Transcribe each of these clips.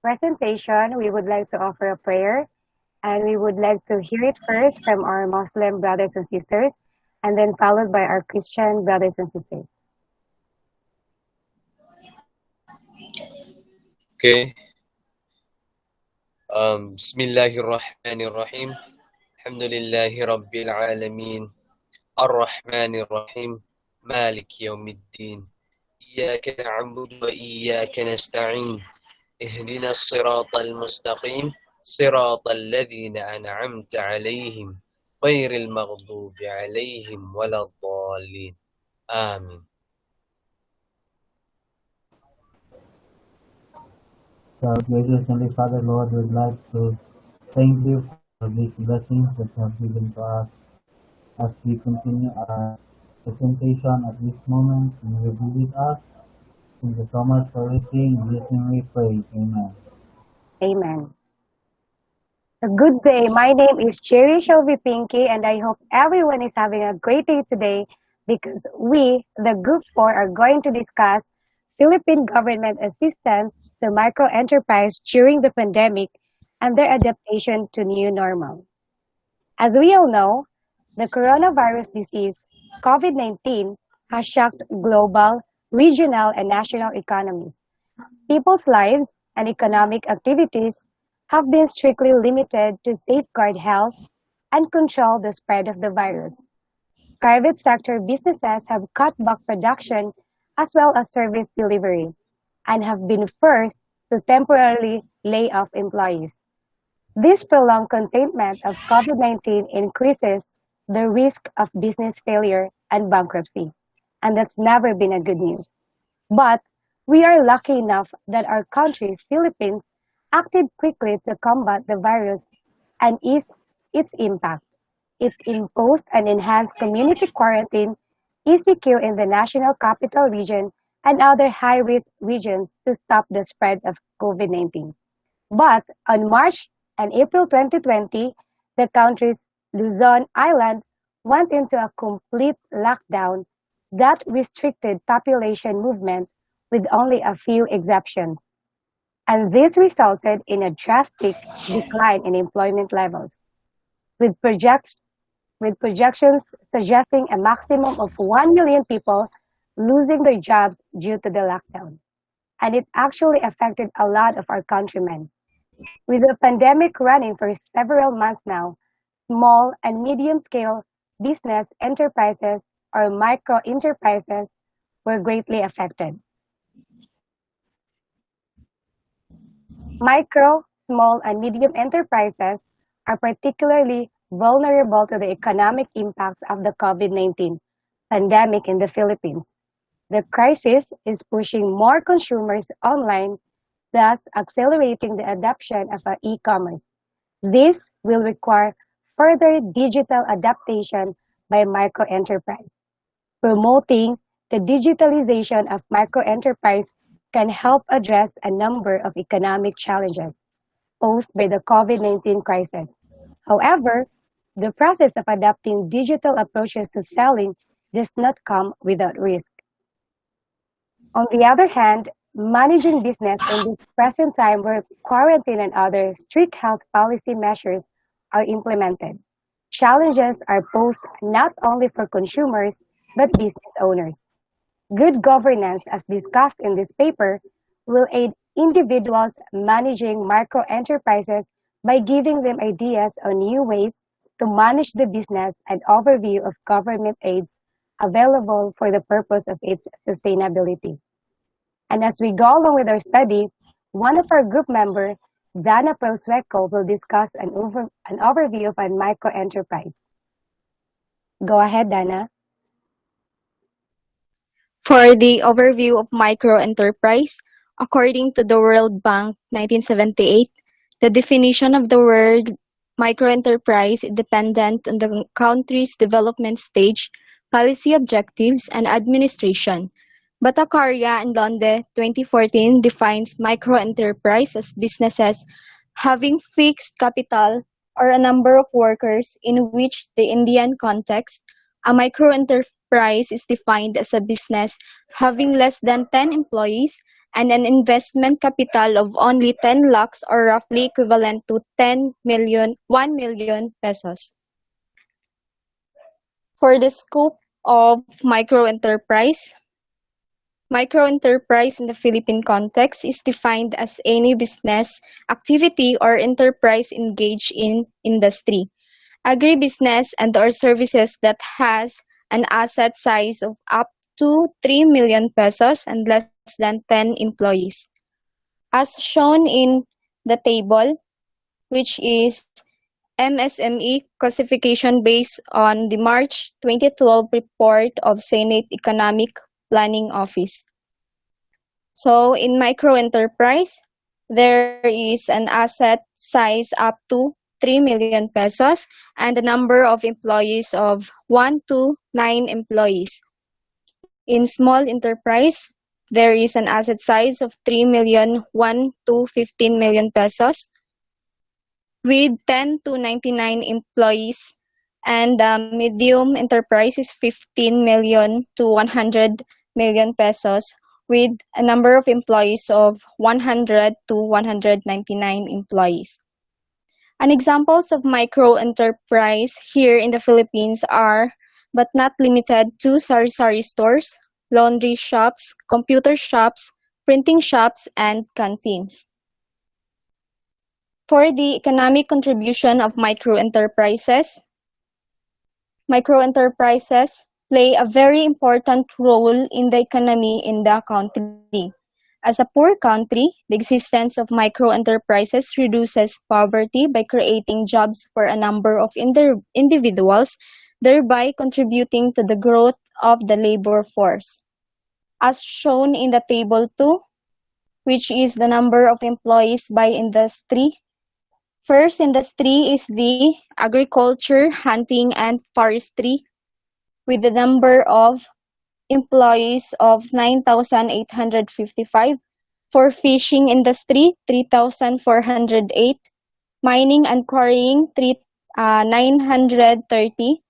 presentation, we would like to offer a prayer, and we would like to hear it first from our Muslim brothers and sisters, and then followed by our Christian brothers and sisters. Okay. Bismillahirrahmanirrahim. Alhamdulillahi Rabbil Alamin. Ar-Rahmanir-Rahim. Malik Yawmiddin. Iyyaka na'budu wa iyyaka nasta'in. Ihdina as-siratal mustaqim. Siratal ladzina an'amta 'alaihim. Ghairil maghdubi 'alaihim waladdallin. Amin. So, gracious Heavenly Father, Lord, we'd like to thank you for these blessings that you have given to us as we continue our presentation at this moment, and you will be with us. Thank you so much for everything. In Jesus' name we pray. Amen. Amen. A good day. My name is Cherry Shelby Pinky, and I hope everyone is having a great day today because we, the Group 4, are going to discuss Philippine government assistance to microenterprise during the pandemic and their adaptation to new normal. As we all know, the coronavirus disease, COVID-19, has shocked global, regional, and national economies. People's lives and economic activities have been strictly limited to safeguard health and control the spread of the virus. Private sector businesses have cut back production as well as service delivery and have been forced to temporarily lay off employees. This prolonged containment of COVID-19 increases the risk of business failure and bankruptcy, and that's never been a good news. But we are lucky enough that our country, Philippines, acted quickly to combat the virus and ease its impact. It imposed an enhanced community quarantine ECQ in the National Capital Region and other high-risk regions to stop the spread of COVID-19. But on March and April 2020, the country's Luzon Island went into a complete lockdown that restricted population movement with only a few exceptions. And this resulted in a drastic decline in employment levels, with, projects, with projections suggesting a maximum of 1 million people losing their jobs due to the lockdown. And it actually affected a lot of our countrymen. With the pandemic running for several months now, small and medium-scale business enterprises or micro-enterprises were greatly affected. Micro, small, and medium enterprises are particularly vulnerable to the economic impacts of the COVID-19 pandemic in the Philippines. The crisis is pushing more consumers online, thus accelerating the adoption of e-commerce. This will require further digital adaptation by microenterprise. Promoting the digitalization of microenterprise can help address a number of economic challenges posed by the COVID-19 crisis. However, the process of adapting digital approaches to selling does not come without risk. On the other hand, managing business in this present time where quarantine and other strict health policy measures are implemented, challenges are posed not only for consumers but business owners. Good governance, as discussed in this paper, will aid individuals managing micro-enterprises by giving them ideas on new ways to manage the business and overview of government aids available for the purpose of its sustainability. And as we go along with our study, one of our group members, Dana Prosweco, will discuss an overview of a micro-enterprise. Go ahead, Dana. For the overview of microenterprise, according to the World Bank 1978, the definition of the word microenterprise is dependent on the country's development stage, policy objectives, and administration. Bhattacharya and Londe 2014 defines microenterprise as businesses having fixed capital or a number of workers in which the Indian context, a microenterprise is defined as a business having less than 10 employees and an investment capital of only 10 lakhs or roughly equivalent to 1 million pesos. For the scope of microenterprise, microenterprise in the Philippine context is defined as any business, activity, or enterprise engaged in industry, agribusiness, and or services that has an asset size of up to 3 million pesos and less than 10 employees. As shown in the table, which is MSME classification based on the March 2012 report of Senate Economic Planning Office. So in microenterprise, there is an asset size up to 3 million pesos and a number of employees of 1 to 9 employees. In small enterprise, there is an asset size of 3 million 1 to 15 million pesos with 10 to 99 employees, and medium enterprise is 15 million to 100 million pesos with a number of employees of 100 to 199 employees. And examples of micro enterprise here in the Philippines are, but not limited to, sari-sari stores, laundry shops, computer shops, printing shops, and canteens. For the economic contribution of microenterprises play a very important role in the economy in the country. As a poor country, the existence of microenterprises reduces poverty by creating jobs for a number of individuals, thereby contributing to the growth of the labor force. As shown in the table 2, which is the number of employees by industry. First industry is the agriculture, hunting, and forestry, with the number of employees of 9,855. For fishing industry, 3,408. Mining and quarrying, 930.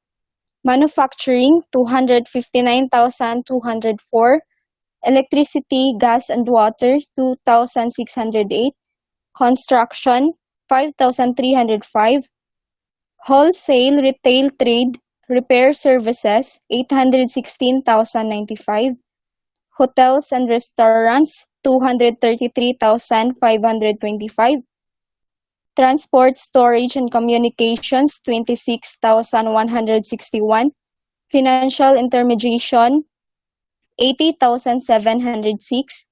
Manufacturing, 259,204. Electricity, gas, and water, 2,608. Construction, 5,305. Wholesale retail trade repair services, 816,095. Hotels and restaurants, 233,525. Transport, storage, and communications, 26,161. Financial intermediation, 80,706.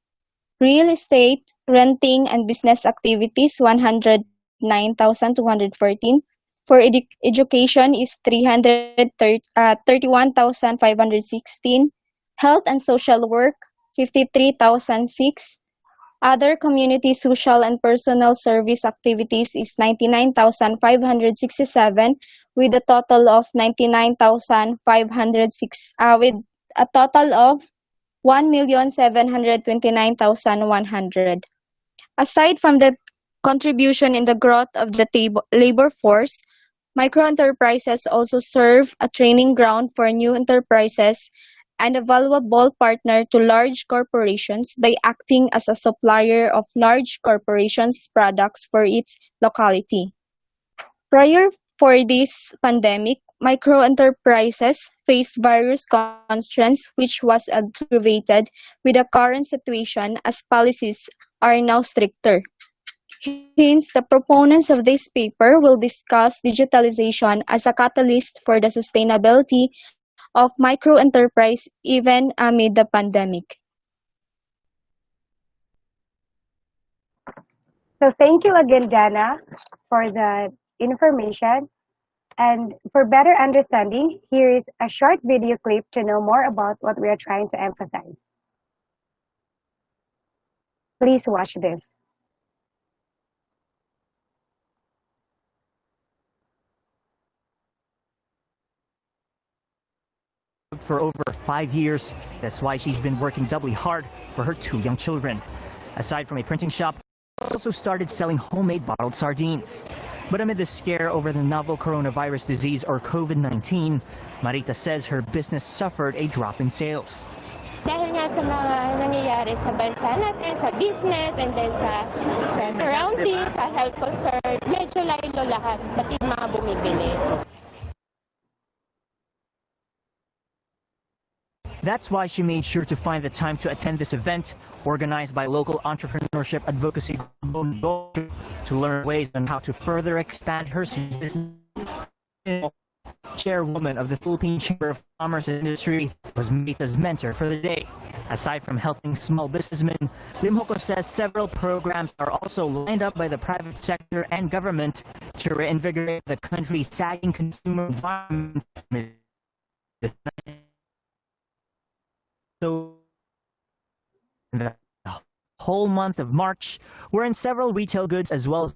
Real estate, renting, and business activities, 109,214. For education is 31,516. Health and social work, 53,006. Other community social and personal service activities is 99,567 with a total of 99,506 with a total of 1,729,100. Aside from the contribution in the growth of the labor force, microenterprises also serve a training ground for new enterprises and a valuable partner to large corporations by acting as a supplier of large corporations' products for its locality. Prior for this pandemic, microenterprises faced various constraints which was aggravated with the current situation as policies are now stricter. Hence, the proponents of this paper will discuss digitalization as a catalyst for the sustainability of microenterprise even amid the pandemic. So thank you again, Jana, for the information. And for better understanding, here is a short video clip to know more about what we are trying to emphasize. Please watch this. For over 5 years. That's why she's been working doubly hard for her 2 young children. Aside from a printing shop, she also started selling homemade bottled sardines. But amid the scare over the novel coronavirus disease or COVID-19, Marita says her business suffered a drop in sales. Dahil nga sa mga nangyayari sa bansa natin, sa business, and then sa surroundings, sa health concern, medyo laylo lahat, pati mga bumibili. That's why she made sure to find the time to attend this event, organized by local entrepreneurship advocacy group, to learn ways on how to further expand her business. Chairwoman of the Philippine Chamber of Commerce and Industry was Mita's mentor for the day. Aside from helping small businessmen, Limhoko says several programs are also lined up by the private sector and government to reinvigorate the country's sagging consumer environment. So, the whole month of March, we're in several retail goods as well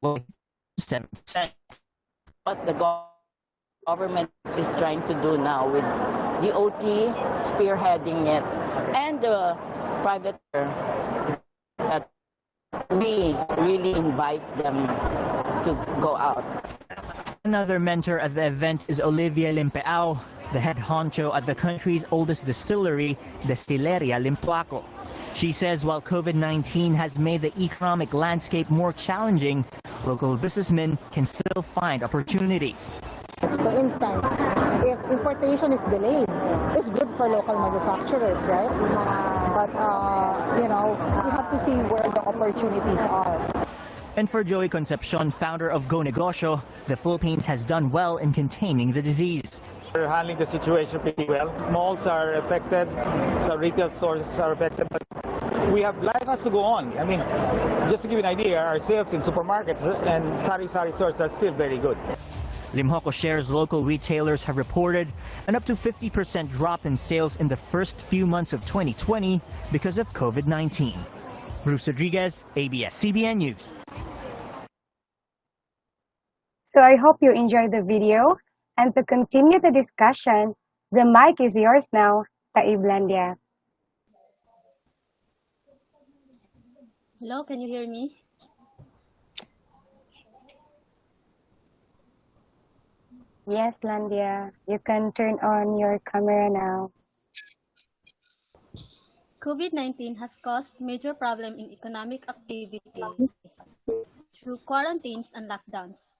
as 7%. What the government is trying to do now with DOT spearheading it and the private that we really invite them to go out. Another mentor at the event is Olivia Limpeao, the head honcho at the country's oldest distillery, Destileria Limpoaco. She says while COVID-19 has made the economic landscape more challenging, local businessmen can still find opportunities. For instance, if importation is delayed, it's good for local manufacturers, right? But, we have to see where the opportunities are. And for Joey Concepcion, founder of Go Negosyo, the Philippines has done well in containing the disease. We're handling the situation pretty well. Malls are affected, some retail stores are affected, but life has to go on. I mean, just to give you an idea, our sales in supermarkets and sari-sari stores are still very good. Limhoko shares local retailers have reported an up to 50% drop in sales in the first few months of 2020 because of COVID-19. Bruce Rodriguez, ABS-CBN News. So I hope you enjoyed the video. And to continue the discussion, the mic is yours now, Taiblandia. Hello, can you hear me? Yes, Landia, you can turn on your camera now. COVID-19 has caused major problem in economic activities through quarantines and lockdowns.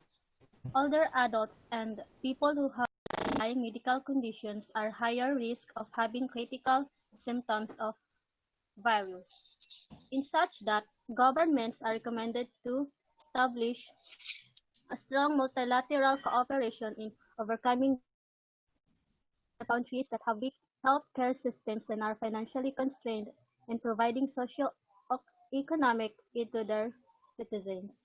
Older adults and people who have underlying medical conditions are higher risk of having critical symptoms of virus. In such that, governments are recommended to establish a strong multilateral cooperation in overcoming the countries that have weak healthcare systems and are financially constrained in providing socio-economic aid to their citizens.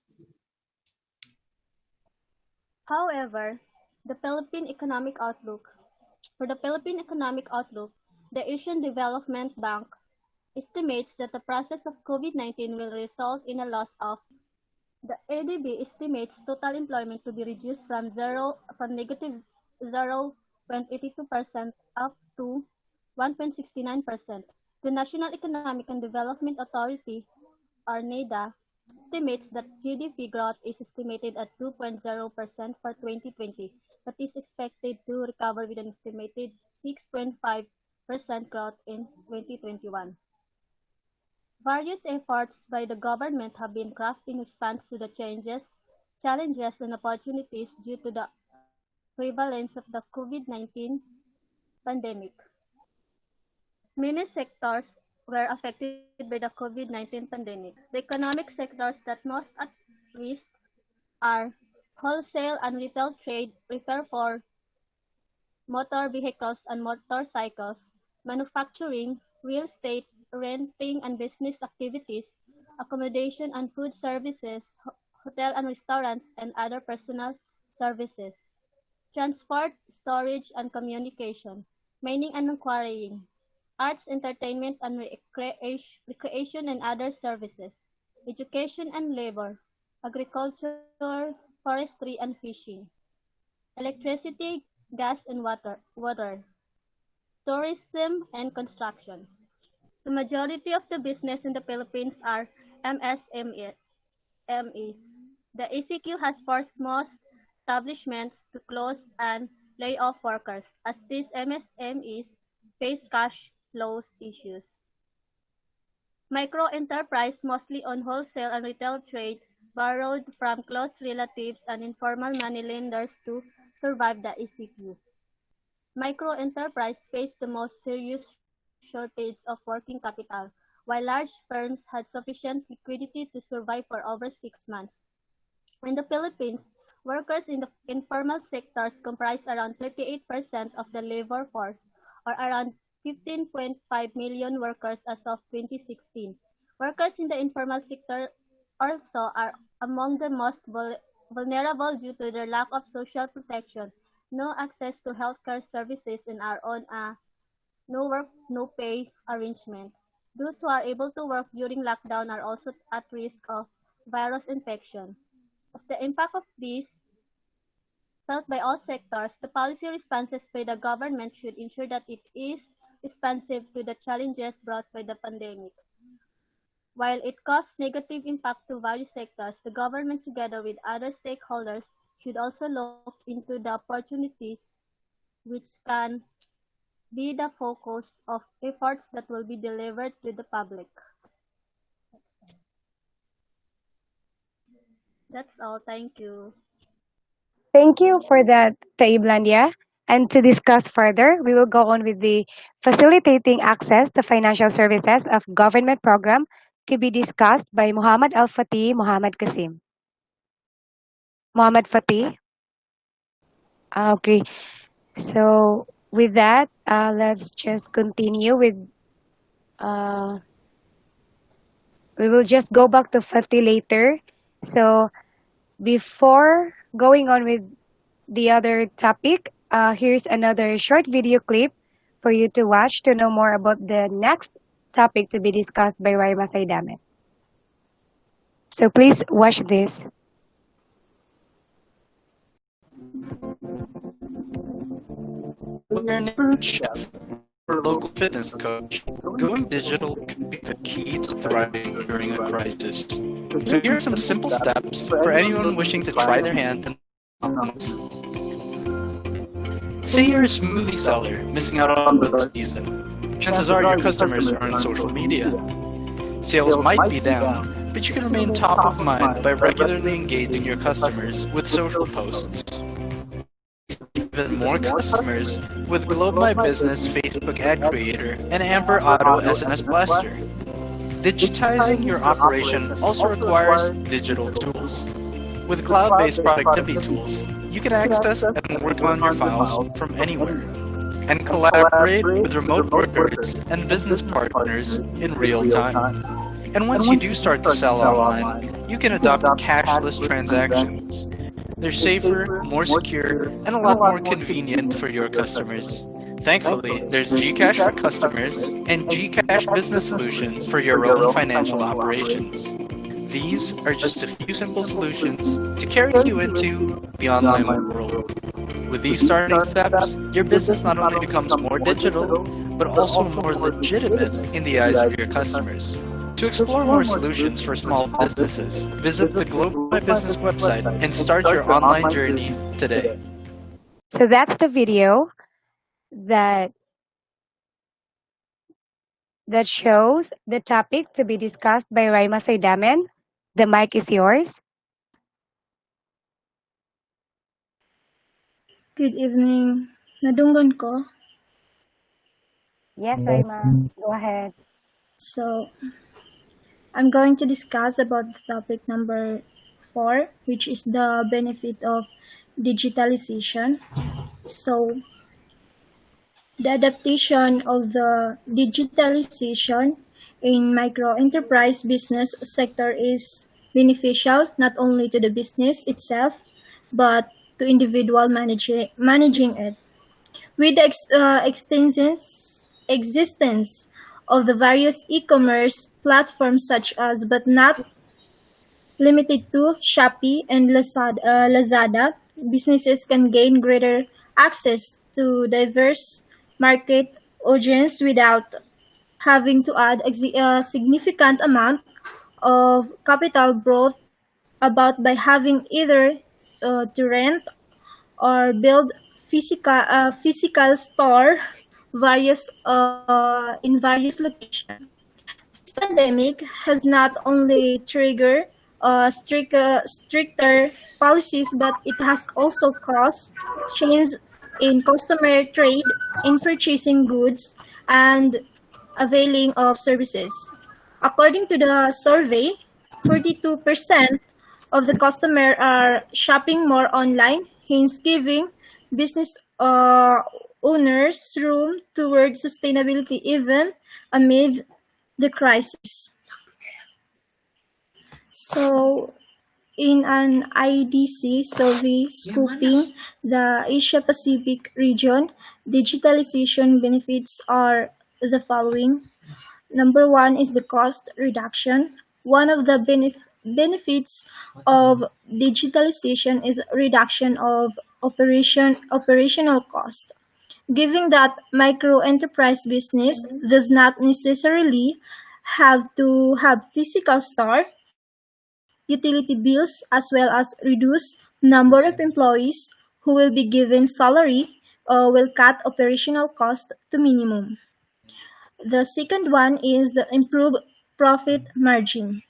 However, for the Philippine Economic Outlook, the Asian Development Bank estimates that the process of COVID-19 will result in a loss of. The ADB estimates total employment to be reduced from negative 0.82% up to 1.69%. The National Economic and Development Authority, or NEDA, estimates that GDP growth is estimated at 2.0% for 2020, but is expected to recover with an estimated 6.5% growth in 2021. Various efforts by the government have been crafted in response to the challenges and opportunities due to the prevalence of the COVID-19 pandemic. Many sectors were affected by the COVID-19 pandemic. The economic sectors that most at risk are wholesale and retail trade, repair for motor vehicles and motorcycles, manufacturing, real estate, renting and business activities, accommodation and food services, hotel and restaurants, and other personal services, transport, storage and communication, mining and quarrying, arts, entertainment and recreation and other services, education and labor, agriculture, forestry and fishing, electricity, gas and water, tourism and construction. The majority of the business in the Philippines are MSMEs. The ECQ has forced most establishments to close and lay off workers, as these MSMEs face cash flows issues. Microenterprise, mostly on wholesale and retail trade, borrowed from close relatives and informal money lenders to survive the ECQ. Microenterprise faced the most serious shortage of working capital, while large firms had sufficient liquidity to survive for over 6 months. In the Philippines, workers in the informal sectors comprise around 38% of the labor force, or around 15.5 million workers as of 2016. Workers in the informal sector also are among the most vulnerable due to their lack of social protection, no access to healthcare services, and are on a no work, no pay arrangement. Those who are able to work during lockdown are also at risk of virus infection. As the impact of this felt by all sectors, the policy responses by the government should ensure that it is responsive to the challenges brought by the pandemic. While it caused negative impact to various sectors, the government together with other stakeholders should also look into the opportunities which can be the focus of efforts that will be delivered to the public. That's all. Thank you. Thank you for that, Taiblandia. And to discuss further, we will go on with the facilitating access to financial services of government program to be discussed by Muhammad Al Fatih Muhammad Kasim. Muhammad Fatih. Okay. So with that, let's just continue with. Uh, we will just go back to Fatih later. So before going on with the other topic, here's another short video clip for you to watch to know more about the next topic to be discussed by Raima Saidamet. So please watch this. Whether you're a chef or a local fitness coach, going digital could be the key to thriving during a crisis. So here are some simple steps for anyone wishing to try their hand in business. Say you're a smoothie seller missing out on book season. Chances are your customers are on social media. Sales might be down, but you can remain top of mind by regularly engaging your customers with social posts. Even more customers with Globe My Business Facebook Ad Creator and Amber Auto SMS Blaster. Digitizing your operation also requires digital tools. With cloud-based productivity tools, you can access and work on your files from anywhere, and collaborate with remote workers and business partners in real time. And once you do start to sell online, you can adopt cashless transactions. They're safer, more secure, and a lot more convenient for your customers. Thankfully, there's GCash for customers and GCash Business Solutions for your own financial operations. These are just a few simple solutions to carry you into the online world. With these starting steps, your business not only becomes more digital, but also more legitimate in the eyes of your customers. To explore more solutions for small businesses, visit the Globe My Business website and start your online journey today. So that's the video that shows the topic to be discussed by Raima Saidamen. The mic is yours. Good evening. Nadunggan ko. Yes, Raima, go ahead. So, I'm going to discuss about the topic number 4, which is the benefit of digitalization. So, the adaptation of the digitalization in micro-enterprise business sector is beneficial not only to the business itself, but to individual managing it. With the existence of the various e-commerce platforms such as, but not limited to, Shopee and Lazada, businesses can gain greater access to diverse market audience without having to add a significant amount of capital brought about by having either to rent or build physical store in various locations. This pandemic has not only triggered stricter policies, but it has also caused change in customer trade, in purchasing goods, and availing of services. According to the survey, 42% of the customer are shopping more online, hence giving business owners room toward sustainability even amid the crisis. So, in an IDC survey scoping the Asia Pacific region, digitalization benefits are the following. Number one is the cost reduction. One of the benefits of digitalization is reduction of operational cost. Given that micro enterprise business does not necessarily have to have physical store, utility bills, as well as reduce number of employees who will be given salary, will cut operational cost to minimum. The second one is the improved profit margin.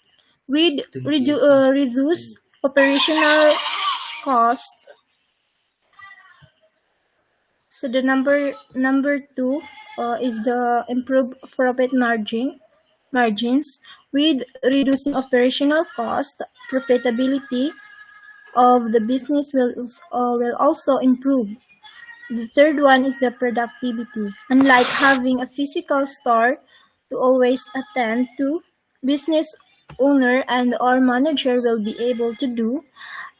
With reduce operational cost. So the number two is the improved profit margins. With reducing operational cost, profitability of the business will also improve. The third one is the productivity. Unlike having a physical store to always attend to, business owner and or manager will be able to do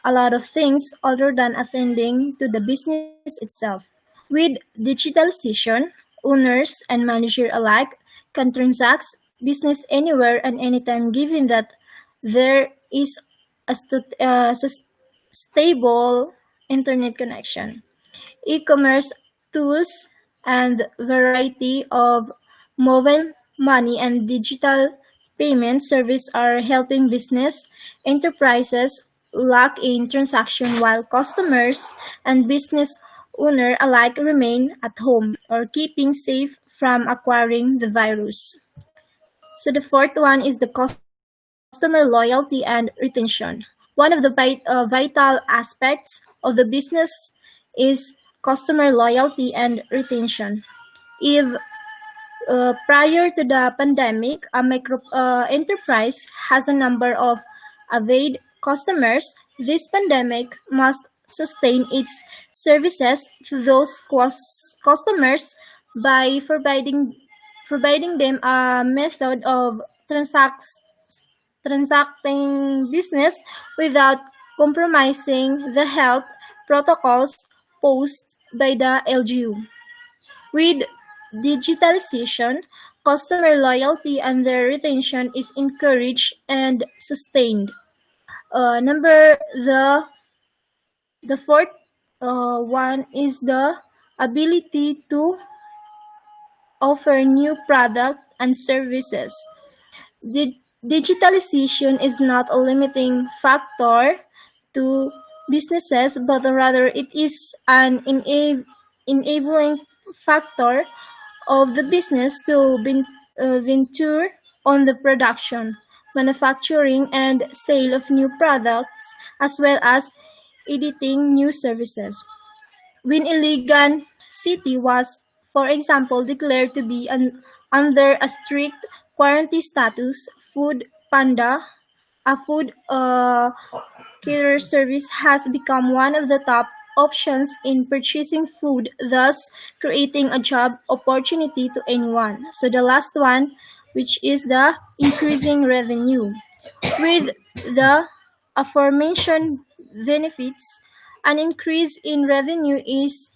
a lot of things other than attending to the business itself. With digitalization, owners and manager alike can transact business anywhere and anytime given that there is a stable internet connection. E-commerce tools and variety of mobile money and digital payment service are helping business enterprises lock in transaction while customers and business owner alike remain at home or keeping safe from acquiring the virus. So the fourth one is the customer loyalty and retention. One of the vital aspects of the business is customer loyalty and retention. If prior to the pandemic, a micro enterprise has a number of avid customers, this pandemic must sustain its services to those customers by providing them a method of transacting business without compromising the health protocols posed by the LGU. With digitalization, customer loyalty and their retention is encouraged and sustained. The fourth one is the ability to offer new product and services. Digitalization is not a limiting factor to businesses, but rather it is an enabling factor of the business to venture on the production, manufacturing, and sale of new products, as well as editing new services. When Iligan City was, for example, declared to be under a strict quarantine status, Food Panda, a food caterer service, has become one of the top options in purchasing food, thus creating a job opportunity to anyone. So the last one, which is the increasing revenue. With the aforementioned benefits, an increase in revenue is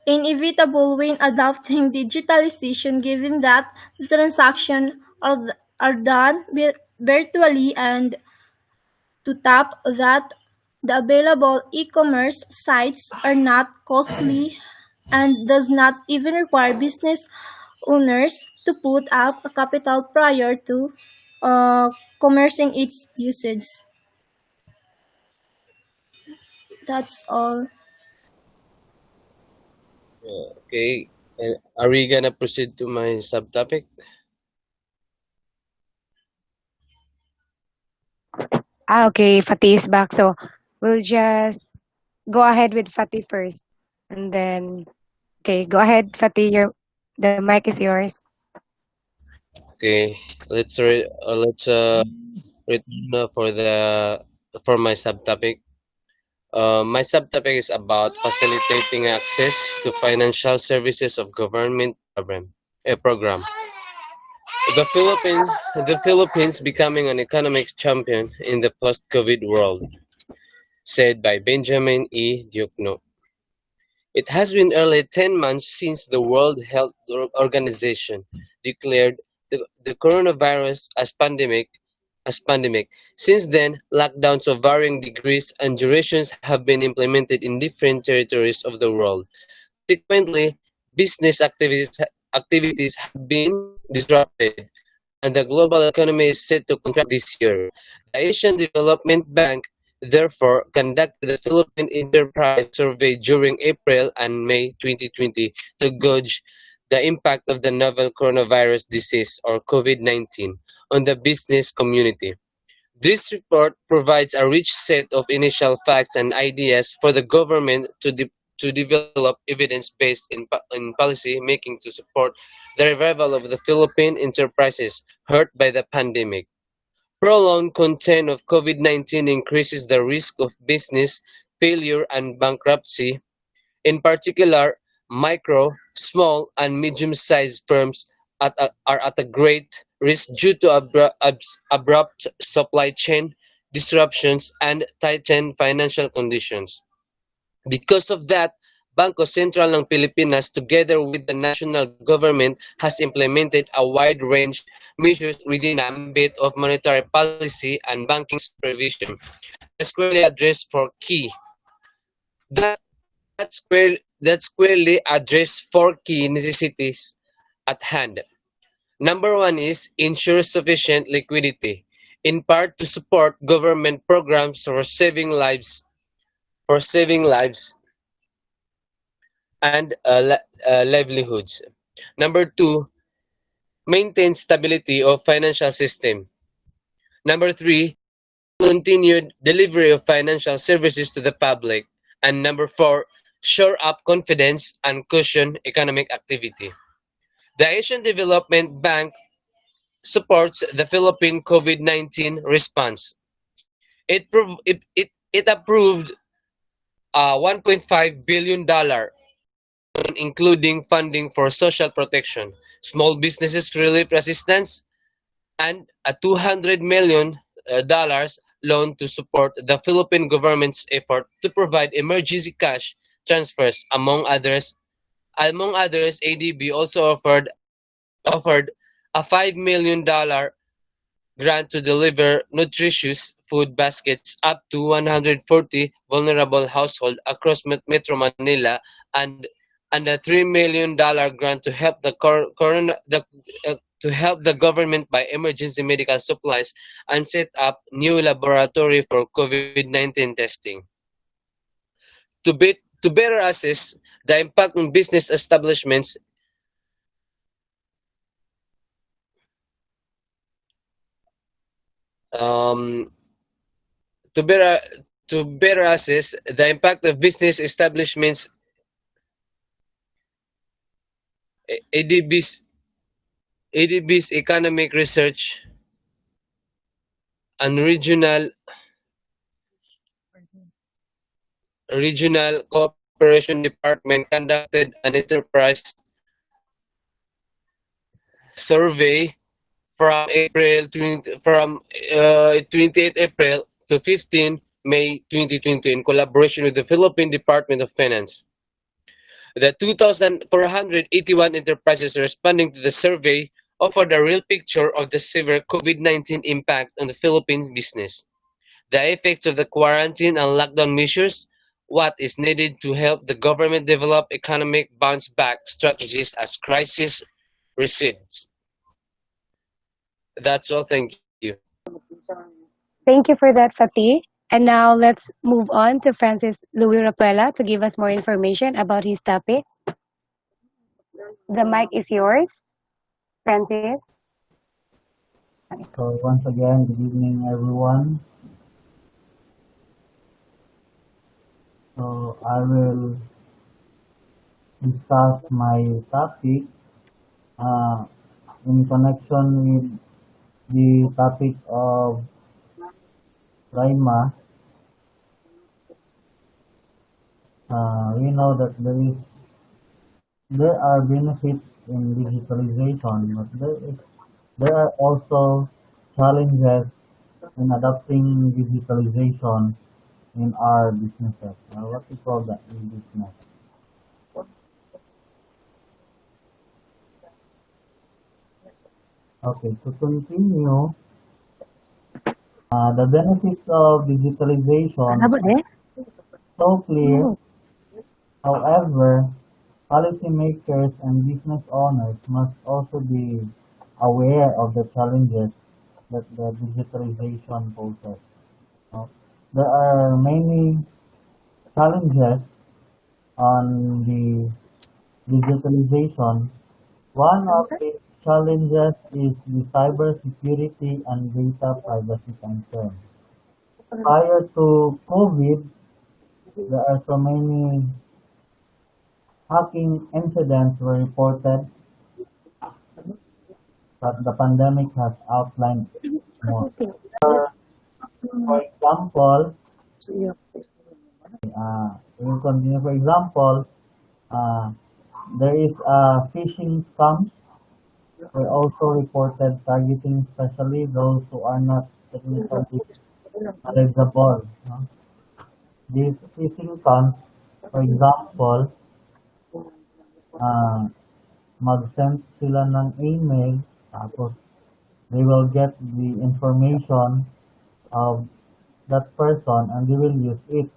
inevitable when adopting digitalization, given that the transactions are done virtually, and to top that, the available e-commerce sites are not costly and does not even require business owners to put up a capital prior to commencing its usage. That's all. Okay. Are we gonna proceed to my subtopic? Okay, Fatih is back. So we'll just go ahead with Fatih first. And then, okay, go ahead, Fatih. The mic is yours. Okay. Let's return for my subtopic. My subtopic is about facilitating access to financial services of government program. The Philippines becoming an economic champion in the post-COVID world, said by Benjamin E. Ducno. It has been nearly 10 months since the World Health Organization declared the coronavirus as pandemic. Since then, lockdowns of varying degrees and durations have been implemented in different territories of the world. Consequently, business activities have been disrupted, and the global economy is set to contract this year. The Asian Development Bank therefore conducted a Philippine Enterprise survey during April and May 2020 to gauge the impact of the novel coronavirus disease or COVID-19 on the business community. This report provides a rich set of initial facts and ideas for the government to develop evidence-based in policy making to support the revival of the Philippine enterprises hurt by the pandemic. Prolonged content of COVID-19 increases the risk of business failure and bankruptcy. In particular, micro, small, and medium-sized firms are at a great risk due to abrupt supply chain disruptions and tightened financial conditions. Because of that, Bangko Sentral ng Pilipinas together with the national government has implemented a wide range measures within the ambit of monetary policy and banking supervision that squarely address four key that that squarely address four key necessities at hand. Number one is ensure sufficient liquidity, in part to support government programs for saving lives and livelihoods. Number two, maintain stability of financial system. Number three, continued delivery of financial services to the public. And number four, shore up confidence and cushion economic activity. The Asian Development Bank supports the Philippine COVID-19 response. It approved a $1.5 billion including funding for social protection, small businesses relief assistance, and a $200 million loan to support the Philippine government's effort to provide emergency cash transfers. Among others, ADB also offered a $5 million grant to deliver nutritious food baskets up to 140 vulnerable households across Metro Manila, and a $3 million grant to help the government buy emergency medical supplies and set up new laboratory for COVID-19 testing. To better assess the impact on business establishments, um, to better assess the impact of business establishments, ADB's ADB's Economic Research and Regional Cooperation Department conducted an enterprise survey from 28 April to 15 May 2020 in collaboration with the Philippine Department of Finance. The 2,481 enterprises responding to the survey offered a real picture of the severe COVID-19 impact on the Philippine business, the effects of the quarantine and lockdown measures, what is needed to help the government develop economic bounce back strategies as crisis recedes. That's all. Thank you. Thank you for that, Fatih. And now let's move on to Francis Louis Rapuela to give us more information about his topics. The mic is yours, Francis. So once again, good evening, everyone. So I will discuss my topic uh, in connection with the topic of Raima. We know that there are benefits in digitalization, but there are also challenges in adopting digitalization in our businesses. What we call that in business. Okay, to continue, the benefits of digitalization are so clear. However, policymakers and business owners must also be aware of the challenges that the digitalization poses. Uh, There are many challenges on the digitalization. One of the challenges is the cybersecurity and data privacy concern. Prior to COVID, there are so many hacking incidents were reported, but the pandemic has outlined more. For example, we will continue. For example, uh, there is phishing scams were also reported targeting especially those who are not technically knowledgeable. These phishing scams, for example, mag-send sila ng email, tapos they will get the information of that person and they will use it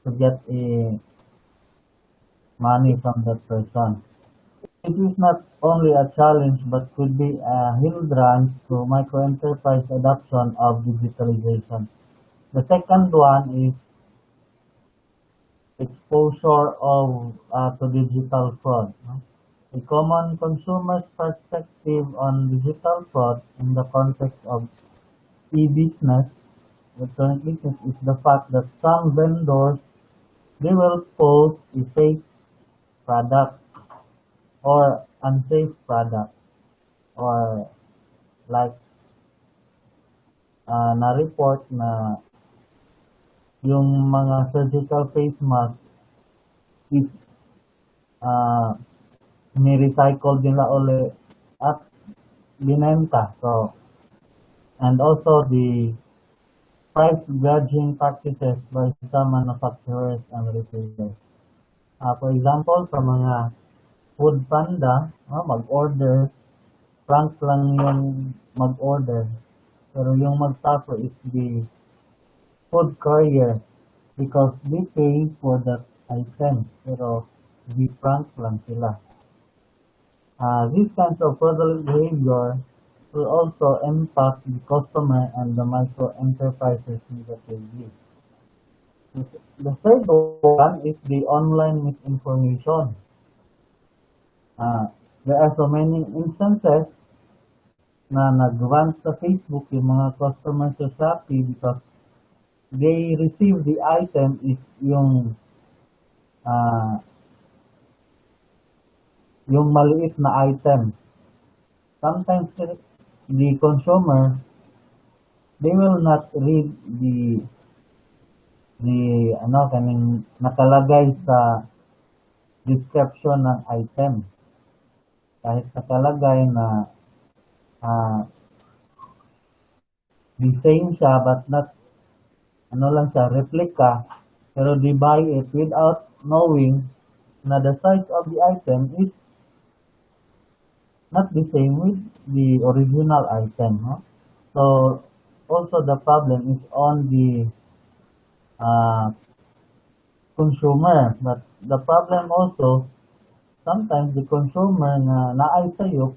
to get money from that person. This is not only a challenge but could be a hindrance to microenterprise adoption of digitalization. The second one is exposure of to digital fraud. A common consumer's perspective on digital fraud in the context of e-business, electronic business, is the fact that some vendors they will post a fake product or unsafe product or like na-report na yung mga surgical face mask is ni-recycle nila uli at binenta. So, and also the price gouging practices by some manufacturers and retailers. For example, sa mga food panda, mag-order, prank lang yung mag-order. Pero yung mag-suffer is the food courier because they pay for that item. Pero the prank lang sila. These kinds of fraudulent behavior will also impact the customer and the micro-enterprises negatively. The third one is the online misinformation. There are so many instances na nag-rant sa Facebook yung mga customers sa Shopee because they receive the item is yung maliit na item. Sometimes the consumer they will not read the kaning nakalagay sa description ng item. Kahit nakalagay na the same siya but not lang siya replica, pero they buy it without knowing na the size of the item is not the same with the original item. So also the problem is on the consumer, but the problem also sometimes the consumer na naay sayop,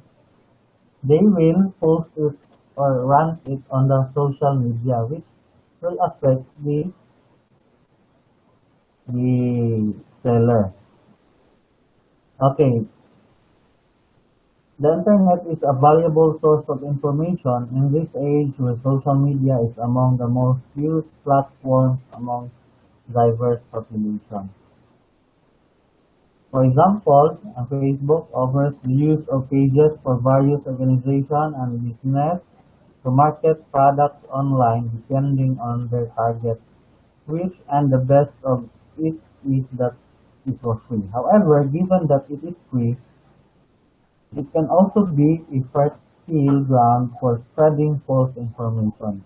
they will post it or rant it on the social media, which will affect the seller. Okay, the internet is a valuable source of information in this age where social media is among the most used platforms among diverse population. For example, Facebook offers the use of pages for various organizations and business to market products online depending on their target reach, and the best of it is that it was free. However, given that it is free, it can also be a fertile ground for spreading false information.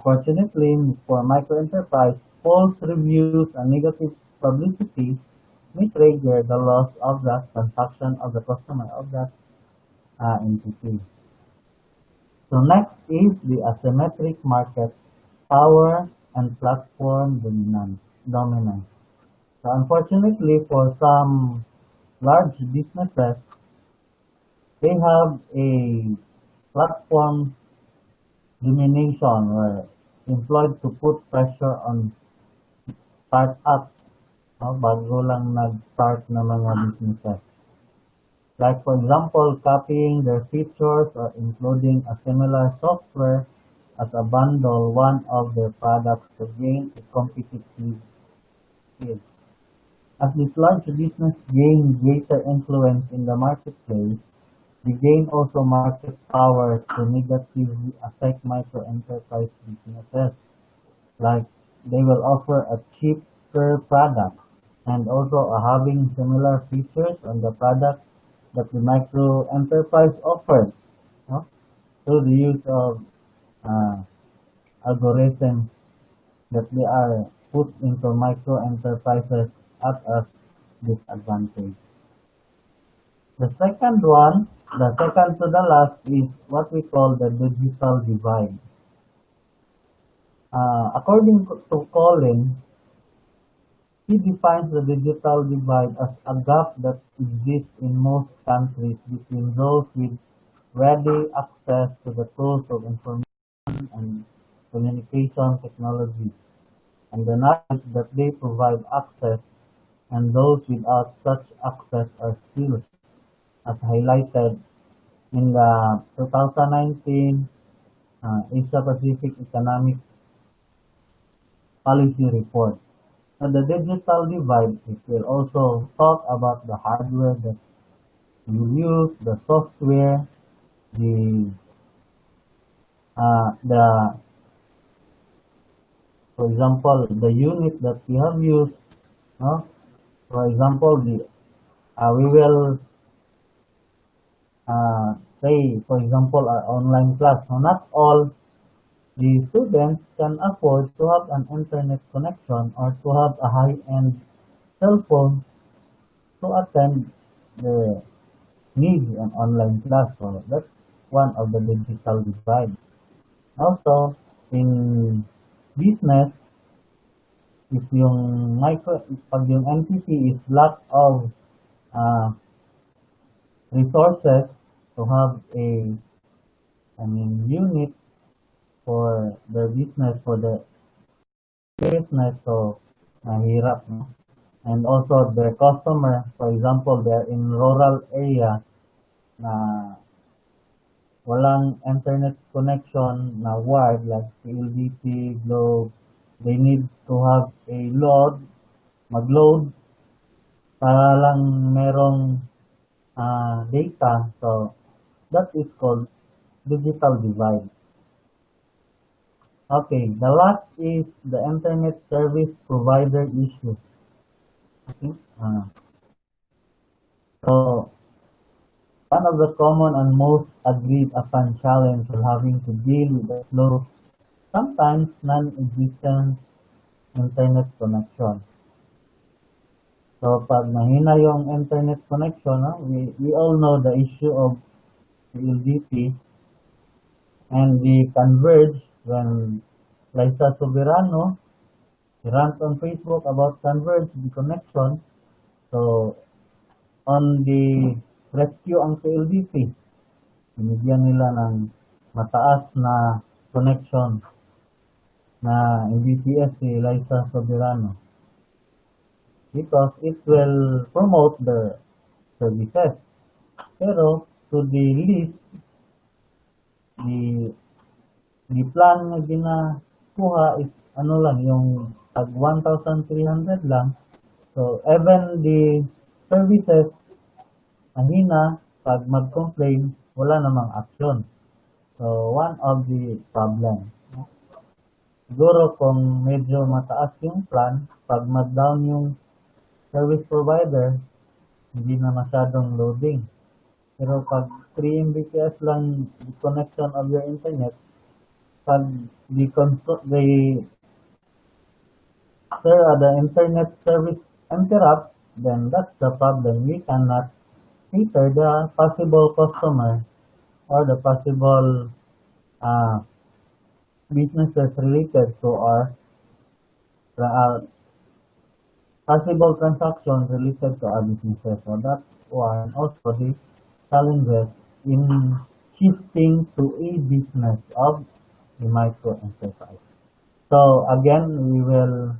Fortunately for microenterprise, false reviews and negative publicity may trigger the loss of the transaction of the customer of that entity. So next is the asymmetric market power and platform dominance. So unfortunately for some large businesses, they have a platform domination where employed to put pressure on startups, no, bago lang nag-start na mga businesses. Like for example, copying their features or including a similar software as a bundle one of their products to gain a competitive edge. As this large business gain greater influence in the marketplace, they gain also market power to negatively affect micro-enterprise businesses. Like they will offer a cheaper product and also having similar features on the product that the micro-enterprise offered, no? Through the use of algorithms that they are put into micro-enterprises at a disadvantage. The second one, the second to the last, is what we call the digital divide. According to Colin, he defines the digital divide as a gap that exists in most countries between those with ready access to the tools of information and communication technology and the knowledge that they provide access, and those without such access or skills, as highlighted in the 2019 Asia Pacific Economic Policy Report. And the digital divide, it will also talk about the hardware that you use, the software, the for example, the unit that we have used, no? For example, we will say, for example, our online class. So not all the students can afford to have an internet connection or to have a high-end cell phone to attend the needs an online class. So that's one of the digital divide. Also, in business, if pag yung entity is lack of resources to have unit for their business, so hirap, no? And also their customer, for example, they're in rural area na walang internet connection na wired like PLDT, Globe, they need to have a mag-load para lang merong data. So that is called digital divide. Okay, the last is the internet service provider issue. Okay. So one of the common and most agreed upon challenge of having to deal with the slow, sometimes non-existent internet connection. So pag mahina yung internet connection, we all know the issue of PLDT and the Converge when Liza Soberano rant on Facebook about Converge, the connection. So on the rescue ang PLDT, binigyan nila ng mataas na connection na MBPS si Liza Soberano because it will promote the services. Pero to the list, the the plan nga ginakuha is ano lang, yung tag 1,300 lang. So, even the services, mahina, pag mag-complain, wala namang action. So, one of the problem. Siguro kung medyo mataas yung plan, pag mag-down yung service provider, hindi na masyadong loading. Pero pag 3 Mbps lang the connection of your internet, pag the internet service interrupt, then that's the problem. We cannot cater the possible customer or the possible businesses related to our possible transactions related to our businesses. So that's one. Also the challenges in shifting to a business of the micro enterprise. So again, we will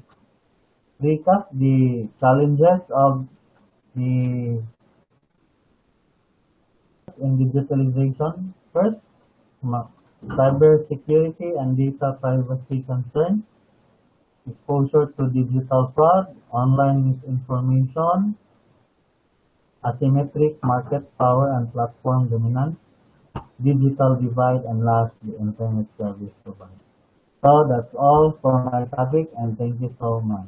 recap the challenges of the in digitalization. First, cyber security and data privacy concerns, exposure to digital fraud, online misinformation, asymmetric market power and platform dominance, digital divide, and last, the internet service provider. So that's all for my topic, and thank you so much.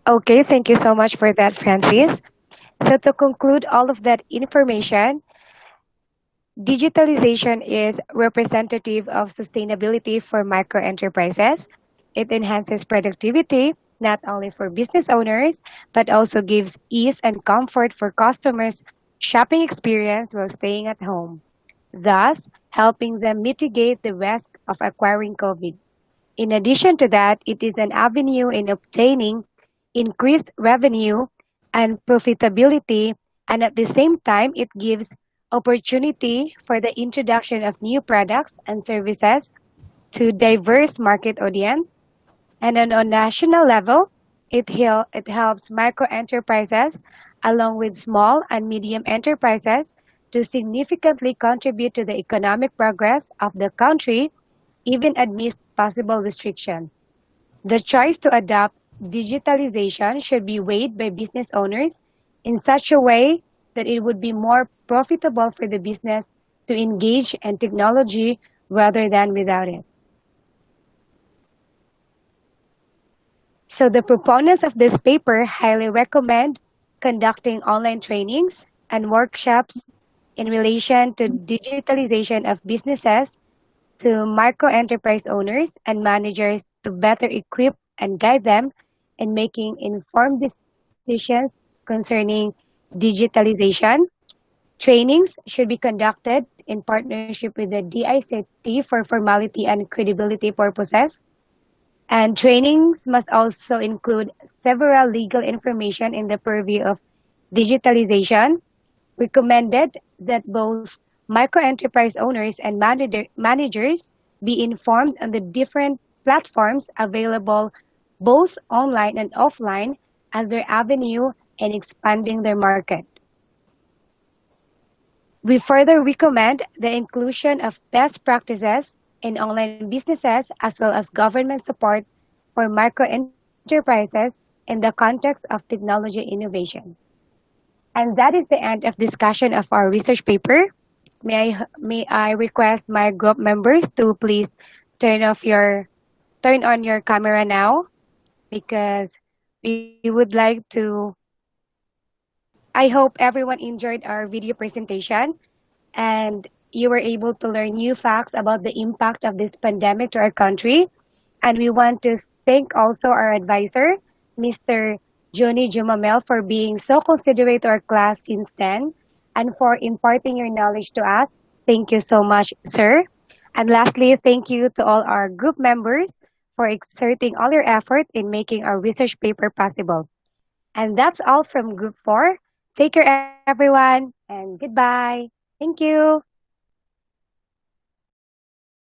Okay, thank you so much for that, Francis. So to conclude all of that information, digitalization is representative of sustainability for microenterprises. It enhances productivity not only for business owners, but also gives ease and comfort for customers' shopping experience while staying at home, thus helping them mitigate the risk of acquiring COVID. In addition to that, it is an avenue in obtaining increased revenue and profitability, and at the same time, it gives opportunity for the introduction of new products and services to diverse market audience. And then on national level, it helps micro enterprises along with small and medium enterprises to significantly contribute to the economic progress of the country even amidst possible restrictions. The choice to adopt digitalization should be weighed by business owners in such a way that it would be more profitable for the business to engage in technology rather than without it. So the proponents of this paper highly recommend conducting online trainings and workshops in relation to digitalization of businesses to micro enterprise owners and managers to better equip and guide them in making informed decisions concerning digitalization. Trainings should be conducted in partnership with the DICT for formality and credibility purposes. And trainings must also include several legal information in the purview of digitalization. Recommended that both micro enterprise owners and managers be informed on the different platforms available both online and offline as their avenue in expanding their market. We further recommend the inclusion of best practices in online businesses as well as government support for micro enterprises in the context of technology innovation. And that is the end of discussion of our research paper. May I request my group members to please turn on your camera now because we would like to I hope everyone enjoyed our video presentation and you were able to learn new facts about the impact of this pandemic to our country. And we want to thank also our advisor, Mr. Johnny Jumamel, for being so considerate to our class since then and for imparting your knowledge to us. Thank you so much, sir. And lastly, thank you to all our group members for exerting all your effort in making our research paper possible. And that's all from Group 4. Take care, everyone, and goodbye. Thank you.